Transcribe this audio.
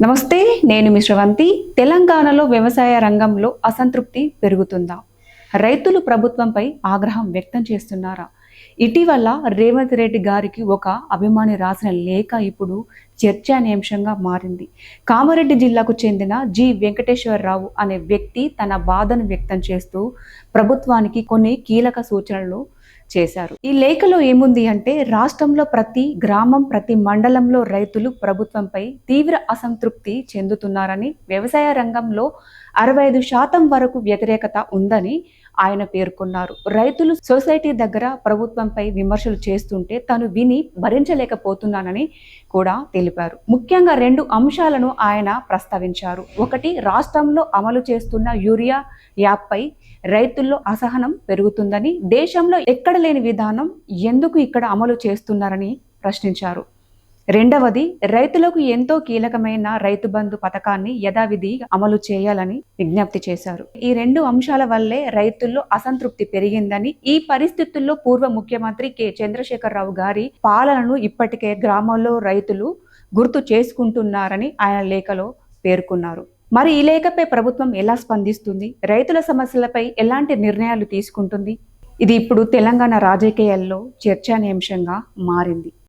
నమస్తే, నేను మీ శ్రవంతి. తెలంగాణలో వ్యవసాయ రంగంలో అసంతృప్తి పెరుగుతుందా? రైతులు ప్రభుత్వంపై ఆగ్రహం వ్యక్తం చేస్తున్నారా? ఇటీవల రేవంత్ రెడ్డి గారికి ఒక అభిమాని రాసిన లేఖ ఇప్పుడు చర్చానీయాంశంగా మారింది. కామారెడ్డి జిల్లాకు చెందిన జి వెంకటేశ్వరరావు అనే వ్యక్తి తన బాధను వ్యక్తం చేస్తూ ప్రభుత్వానికి కొన్ని కీలక సూచనలు చేశారు. ఈ లేఖలో ఏముంది అంటే, రాష్ట్రంలో ప్రతి గ్రామం, ప్రతి మండలంలో రైతులు ప్రభుత్వంపై తీవ్ర అసంతృప్తి చెందుతున్నారని, వ్యవసాయ రంగంలో 65% వరకు వ్యతిరేకత ఉందని ఆయన పేర్కొన్నారు. రైతులు సొసైటీ దగ్గర ప్రభుత్వంపై విమర్శలు చేస్తుంటే తాను విని భరించలేకపోతున్నానని కూడా తెలిపారు. ముఖ్యంగా 2 అంశాలను ఆయన ప్రస్తావించారు. ఒకటి, రాష్ట్రంలో అమలు చేస్తున్న యూరియా యాప్పై రైతుల్లో అసహనం పెరుగుతుందని, దేశంలో ఎక్కడ లేని విధానం ఎందుకు ఇక్కడ అమలు చేస్తున్నారని ప్రశ్నించారు. రెండవది, రైతులకు ఎంతో కీలకమైన రైతు బంధు పథకాన్ని యథావిధి అమలు చేయాలని విజ్ఞప్తి చేశారు. ఈ 2 అంశాల వల్లే రైతుల్లో అసంతృప్తి పెరిగిందని, ఈ పరిస్థితుల్లో పూర్వ ముఖ్యమంత్రి కె చంద్రశేఖరరావు గారి పాలనను ఇప్పటికే గ్రామాల్లో రైతులు గుర్తు చేసుకుంటున్నారని ఆయన లేఖలో పేర్కొన్నారు. మరి ఈ లేఖపై ప్రభుత్వం ఎలా స్పందిస్తుంది? రైతుల సమస్యలపై ఎలాంటి నిర్ణయాలు తీసుకుంటుంది? ఇది ఇప్పుడు తెలంగాణ రాజకీయాల్లో చర్చానీయాంశంగా మారింది.